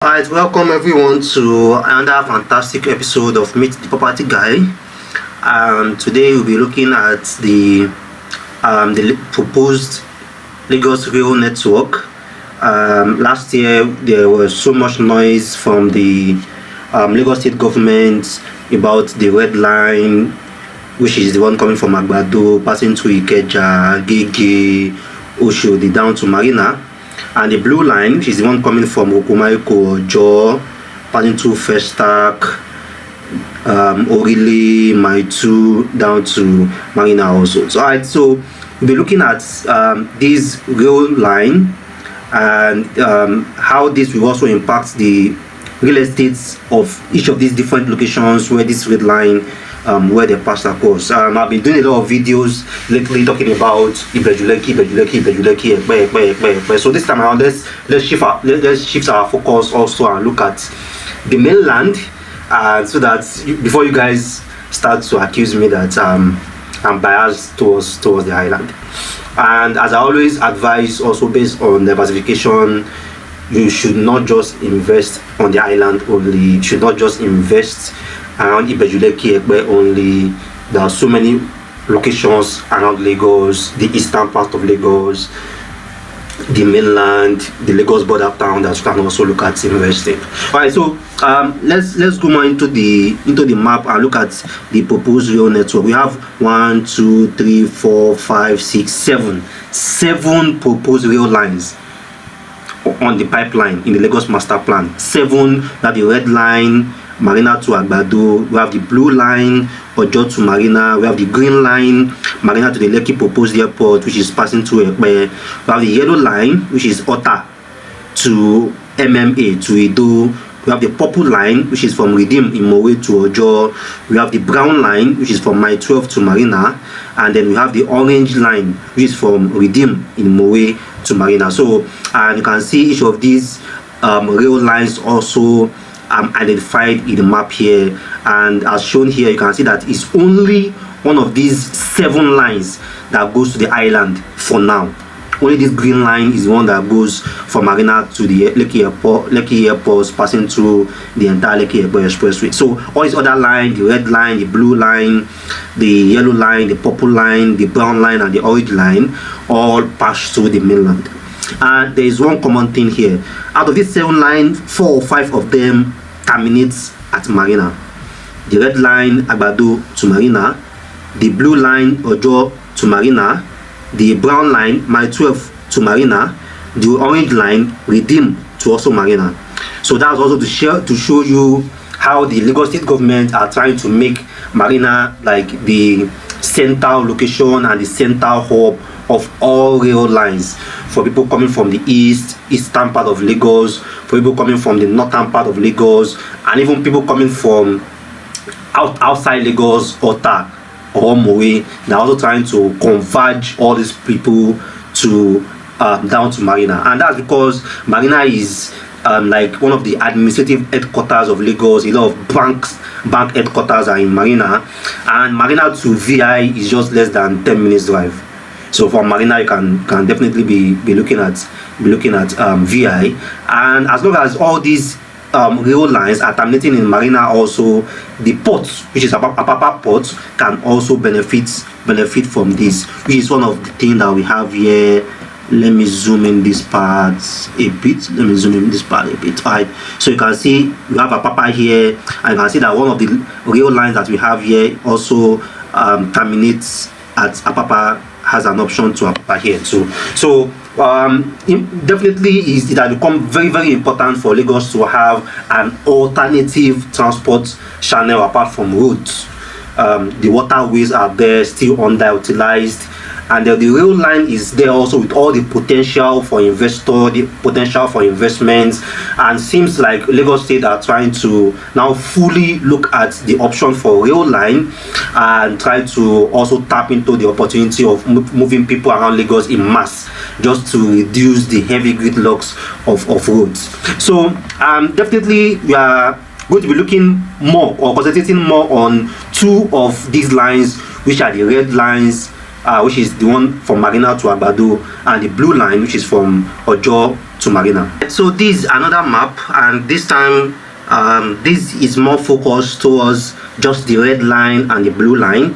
Alright, welcome everyone to another fantastic episode of Meet the Property Guy. Today we'll be looking at the proposed Lagos Rail Network. Last year there was so much noise from the Lagos State government about the red line, which is the one coming from Agbado, passing to Ikeja, Agege, Oshodi down to Marina. And the blue line, which is the one coming from Ajah, passing to Festac, Orile, Maitu, down to Marina also. So we'll be looking at this rail line and how this will also impact the real estates of each of these different locations where this red line where they pass across. I've been doing a lot of videos lately talking about Ijaiye. So this time around, let's shift our focus also and look at the mainland, so that before you guys start to accuse me that I'm biased towards the island. And as I always advise, also based on diversification, you should not just invest on the island only. You should not just invest around Ijaiye only. There are so many locations around Lagos, the eastern part of Lagos, the mainland, the Lagos border town that you can also look at investing. Alright, so let's go more into the map and look at the proposed rail network. We have 1, 2, 3, 4, 5, 6, 7 proposed rail lines on the pipeline in the Lagos master plan. 7. We have the red line, Marina to Agbado. We have the blue line, Ajah to Marina. We have the green line, Marina to the Lekki proposed airport, which is passing to Ijaiye. We have the yellow line, which is Ota to MMA to Edo. We have the purple line, which is from Redeem in Mowe to Ajah. We have the brown line, which is from Mile 12 to Marina. And then we have the orange line, which is from Redeem in Mowe to Marina. So you can see each of these rail lines also identified in the map here, and as shown here, you can see that it's only one of these 7 lines that goes to the island for now. Only this green line is the one that goes from Marina to the Lekki airport, passing through the entire Lekki Airport Expressway. So all these other lines, the red line, the blue line, the yellow line, the purple line, the brown line, and the orange line all pass through the mainland. And there is one common thing here. Out of these 7 lines, 4 or 5 of them terminates at Marina. The red line, Agbado to Marina. The blue line, Ajah to Marina. The brown line, Mile 12 to Marina. The orange line, Redeem to also Marina. So that's also to show you how the Lagos State government are trying to make Marina like the central location and the central hub of all rail lines for people coming from the eastern part of Lagos, for people coming from the northern part of Lagos, and even people coming from outside Lagos, Ota or Mowe. They're also trying to converge all these people to down to Marina, and that's because Marina is like one of the administrative headquarters of Lagos. A lot of bank headquarters are in Marina, and Marina to VI is just less than 10 minutes drive. So from Marina, you can definitely be looking at VI, and as long as all these rail lines are terminating in Marina, also the port, which is Apapa port, can also benefit from this, which is one of the things that we have here. Let me zoom in this part a bit. Alright, so you can see we have Apapa here, and you can see that one of the rail lines that we have here also terminates at Apapa, has an option to Apapa here too. So definitely it has become very, very important for Lagos to have an alternative transport channel apart from roads. The waterways are there, still underutilized, and the rail line is there also with all the potential for investor, the potential for investments, and seems like Lagos State are trying to now fully look at the option for rail line and try to also tap into the opportunity of moving people around Lagos in mass, just to reduce the heavy gridlocks of roads. So definitely we are going to be looking more or concentrating more on 2 of these lines, which are the red lines, which is the one from Marina to Agbado, and the blue line, which is from Ajah to Marina. So this is another map, and this time this is more focused towards just the red line and the blue line,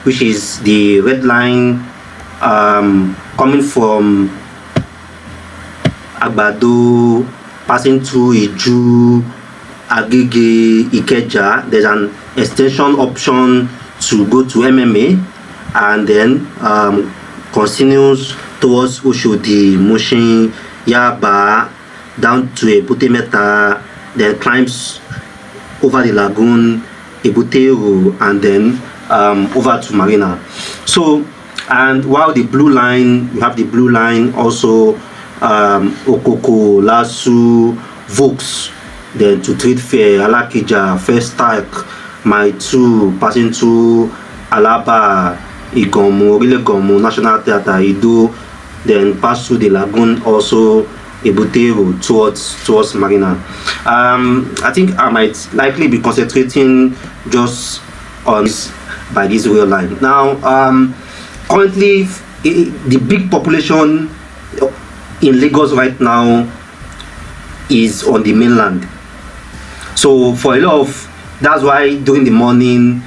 which is the red line coming from Agbado, passing through Ijaiye, Agege, Ipaja. There's an extension option to go to MMA, and then continues towards Oshodi, Mushin, Yaba, down to Ebute, then climbs over the lagoon, Ebute, and then over to Marina. So, and while the blue line, you have the blue line also, Okoko, Lasu, Vokes, then to Trade Fair, Alakija, Festac, Maitu, passing to Alaba, Igomu, Gomu, National Theatre, Ido, then pass through the lagoon also, Ebute towards Marina. I think I might likely be concentrating just on this by this rail line. Now, currently, the big population in Lagos right now is on the mainland. So for a lot of, that's why during the morning,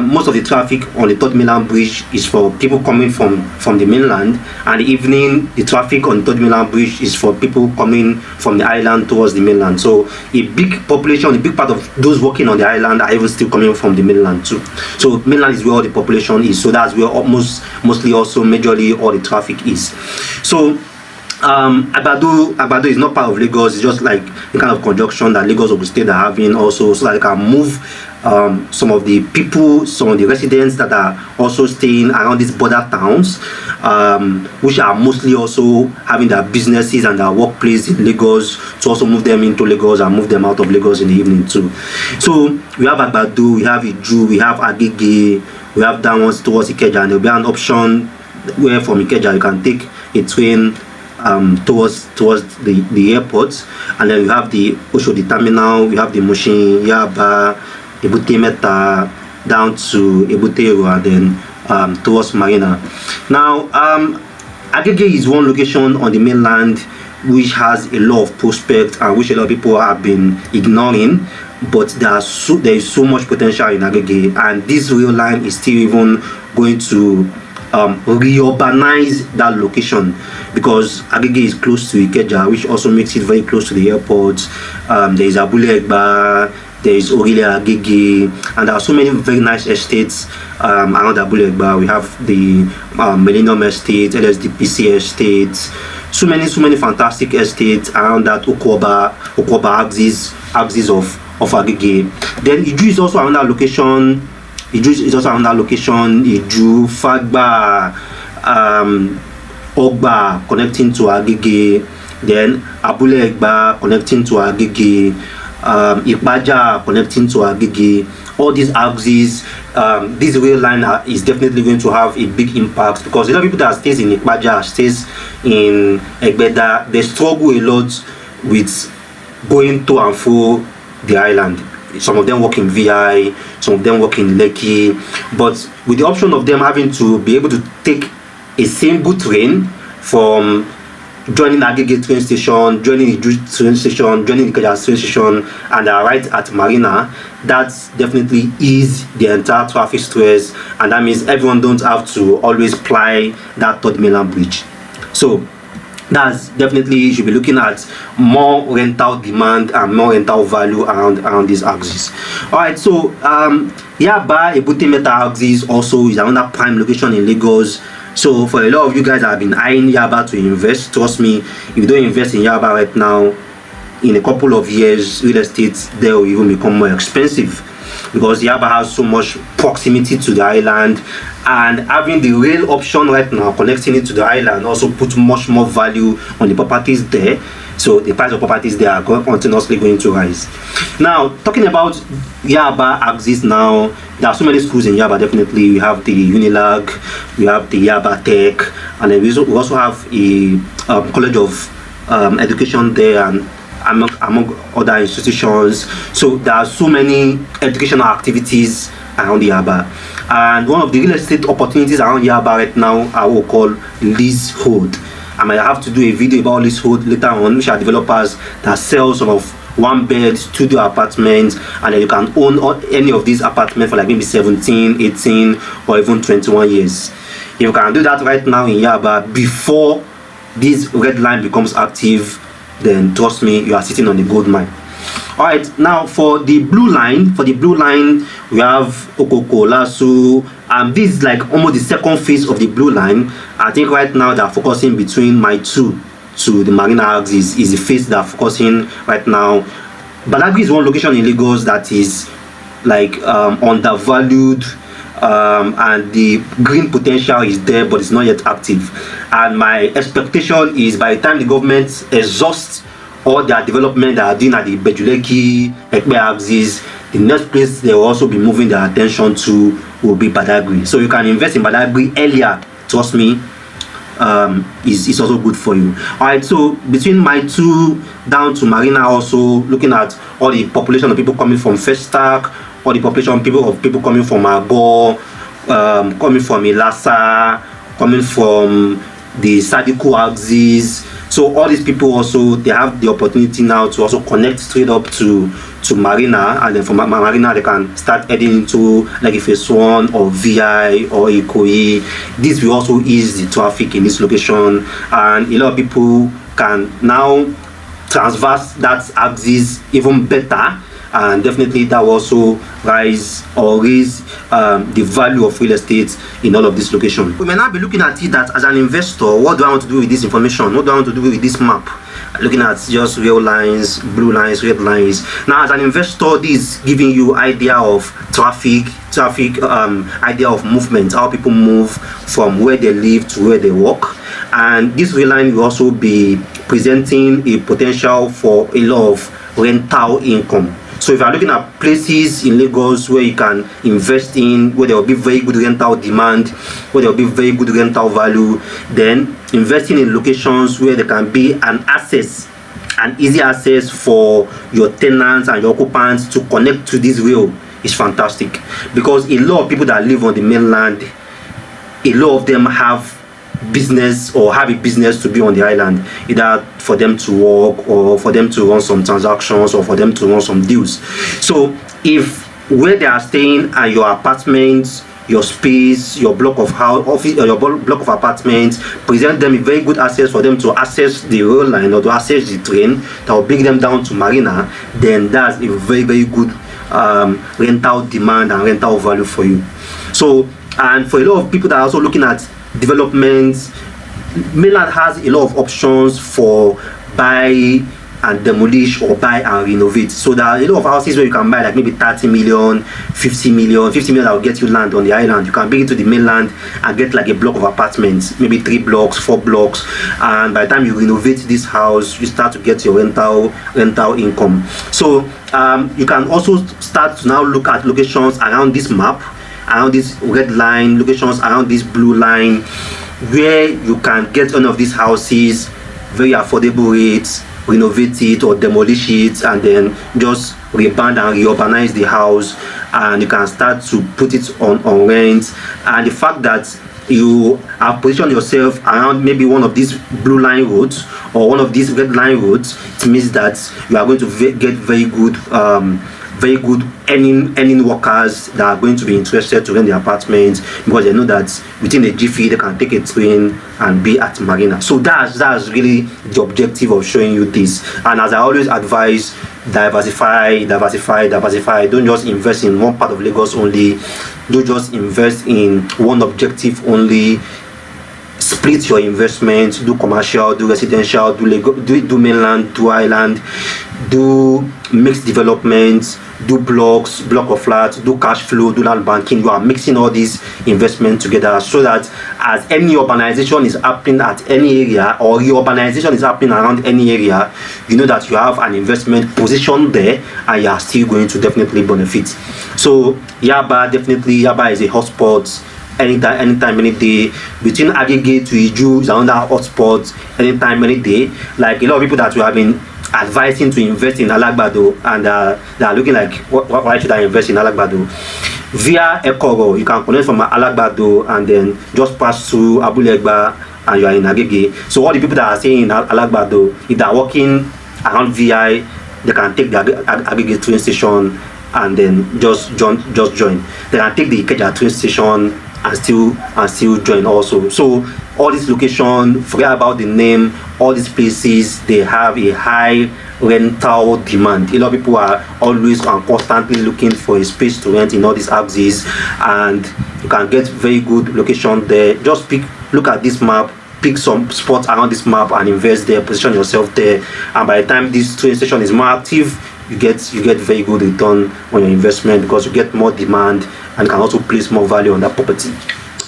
most of the traffic on the third mainland bridge is for people coming from the mainland, and the evening the traffic on the third mainland bridge is for people coming from the island towards the mainland. So a big population, a big part of those working on the island are even still coming from the mainland too. So mainland is where all the population is, so that's where mostly also majorly all the traffic is. So Agbado is not part of Lagos. It's just like the kind of conjunction that Lagos Ogun State are having also, so that they can move some of the people, some of the residents that are also staying around these border towns, which are mostly also having their businesses and their workplace in Lagos, to also move them into Lagos and move them out of Lagos in the evening too. So we have Agbado, we have Ijaiye, we have Agege, we have that one towards Ipaja, and there will be an option where from Ipaja you can take a train towards the airport, and then we have the Oshodi terminal, we have the Mushin, Yaba, Ebute Meta, down to Ebute, and then towards Marina. Now, Agege is one location on the mainland which has a lot of prospects and which a lot of people have been ignoring, but there is so much potential in Agege, and this rail line is still even going to reurbanize that location, because Agege is close to Ipaja, which also makes it very close to the airport. There is Abule Egba, there is Orile Agege, and there are so many very nice estates around Abule Egba. We have the Millennium Estate, LSDPC Estate, so many fantastic estates around that Okoba axis of Agege. Then Ijaiye is also another location. Iju, Fagba, Ogba connecting to Agege, then Abule Egba connecting to Agege, Ipaja connecting to Agege. All these axes, this rail line is definitely going to have a big impact, because a lot of people that stays in Ipaja, stays in Agbado, they struggle a lot with going to and fro the island. Some of them work in VI, some of them work in Lekki, but with the option of them having to be able to take a single train from joining Agege train station, joining the train station, joining the Ipaja train station, and are right at Marina, that's definitely ease the entire traffic stress, and that means everyone don't have to always ply that third mainland bridge. So that's definitely, you should be looking at more rental demand and more rental value around these axes. All right, so Yaba Ebute Meta axis also is another prime location in Lagos. So for a lot of you guys that have been eyeing Yaba to invest, trust me, if you don't invest in Yaba right now, in a couple of years, real estate there will even become more expensive, because Yaba has so much proximity to the island, and having the rail option right now connecting it to the island also puts much more value on the properties there. So the price of properties there are continuously going to rise. Now, talking about Yaba axis now, there are so many schools in Yaba. Definitely, we have the Unilag, we have the Yaba Tech, and then we also have a college of education there, and among other institutions. So there are so many educational activities around Yaba, and one of the real estate opportunities around Yaba right now are what we call leasehold. I might have to do a video about this road later on, which are developers that sell some of 1-bed studio apartments, and then you can own any of these apartments for like maybe 17, 18, or even 21 years. If you can do that right now in Yaba before this red line becomes active, then trust me, you are sitting on the gold mine. All right, now for the blue line, we have Okoko, Lasso, and this is like almost the second phase of the blue line. I think right now they're focusing between my 2 to the Marina axis is the phase they're focusing right now. Badagry is one location in Lagos that is like undervalued, and the green potential is there, but it's not yet active. And my expectation is by the time the government exhausts all their development that are doing at the Lekki axis, the next place they will also be moving their attention to will be Badagry. So you can invest in Badagry earlier, trust me, is also good for you. All right, so between my 2 down to Marina, also looking at all the population of people coming from Festac, all the population of people coming from Agege, coming from Ilasa, coming from the Sadiku axis. So all these people also, they have the opportunity now to also connect straight up to Marina, and then from Marina they can start heading into Lekki Phase 1 or VI or Ikoyi. This will also ease the traffic in this location, and a lot of people can now transverse that axis even better, and definitely that will also raise the value of real estate in all of this location. We may now be looking at it that as an investor, what do I want to do with this information? What do I want to do with this map? Looking at just real lines, blue lines, red lines. Now as an investor, this is giving you idea of traffic, idea of movement, how people move from where they live to where they work. And this real line will also be presenting a potential for a lot of rental income. So if you are looking at places in Lagos where you can invest in, where there will be very good rental demand, where there will be very good rental value, then investing in locations where there can be an easy access for your tenants and your occupants to connect to this rail is fantastic. Because a lot of people that live on the mainland, a lot of them have business or have a business to be on the island, either for them to work or for them to run some transactions or for them to run some deals. So if where they are staying and your apartments, your space, your block of house, office, or your block of apartments present them a very good access for them to access the rail line or to access the train that will bring them down to Marina, then that's a very, very good rental demand and rental value for you. So, and for a lot of people that are also looking at developments, mainland has a lot of options for buy and demolish or buy and renovate. So there are a lot of houses where you can buy like maybe 30 million, 50 million that will get you land on the island. You can bring it to the mainland and get like a block of apartments, maybe 3 blocks, 4 blocks, and by the time you renovate this house, you start to get your rental income. So you can also start to now look at locations around this map, around this red line, locations around this blue line, where you can get one of these houses very affordable rates, renovate it or demolish it, and then just rebrand and reurbanize the house, and you can start to put it on rent. And the fact that you have positioned yourself around maybe one of these blue line roads or one of these red line roads, it means that you are going to get very good earning workers that are going to be interested to rent the apartments, because they know that within a jiffy they can take a train and be at Marina. So that's really the objective of showing you this. And as I always advise, diversify. Don't just invest in one part of Lagos only. Don't just invest in one objective only. Split your investments, do commercial, do residential, do mainland, do island, do mixed developments, do block of flats, do cash flow, do land banking. You are mixing all these investments together so that as any urbanization is happening at any area, or reurbanization is happening around any area, you know that you have an investment position there and you are still going to definitely benefit. So Yaba is a hotspot. Anytime, any day. Between Agege to Iju is another hotspot. Anytime, any day. Like a lot of people that we have been advising to invest in Agbado, and they are looking like, why should I invest in Agbado? Via Ekoro, you can connect from Agbado and then just pass through Abulegba and you are in Agege. So all the people that are staying in Agbado, if they are walking around VI, they can take the Agege train station and then just join. They can take the Ipaja train station and still join also. So all this location, forget about the name, all these places, they have a high rental demand. A lot of people are always and constantly looking for a space to rent in all these axes, and you can get very good location there. Just look at this map, pick some spots around this map and invest there, position yourself there, and by the time this train station is more active, you get very good return on your investment, because you get more demand and can also place more value on that property.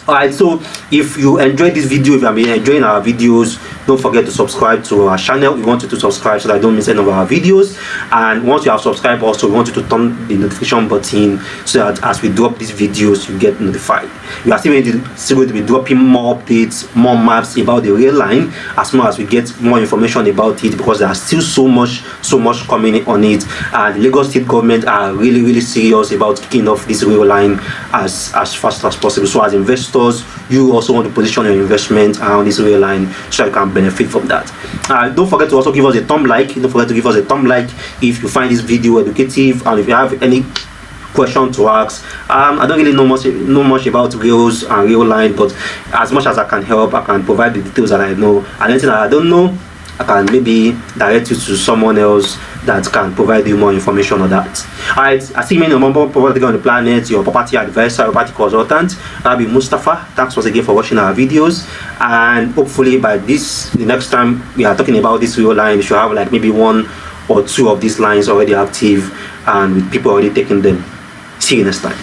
Alright, so if you enjoyed this video, if you have been enjoying our videos, don't forget to subscribe to our channel. We want you to subscribe so that you don't miss any of our videos. And once you have subscribed, also we want you to turn the notification button so that as we drop these videos, you get notified. We are still going to be dropping more updates, more maps about the rail line as soon as we get more information about it, because there are still so much coming on it, and the Lagos state government are really serious about kicking off this rail line as fast as possible. So as investors, you also want to position your investment around this rail line so you can benefit from that. Don't forget to also give us a thumb like. Don't forget to give us a thumb like if you find this video educative, and if you have any question to ask. I don't really know much about rails and rail line, but as much as I can help, I can provide the details that I know, and anything that I don't know, I can maybe direct you to someone else that can provide you more information on that. Alright, I see many more property on the planet, your property advisor, property consultant. I'll be Mustafa. Thanks once again for watching our videos, and hopefully by the next time we are talking about this rail line, we should have like maybe 1 or 2 of these lines already active and with people already taking them. See you next time.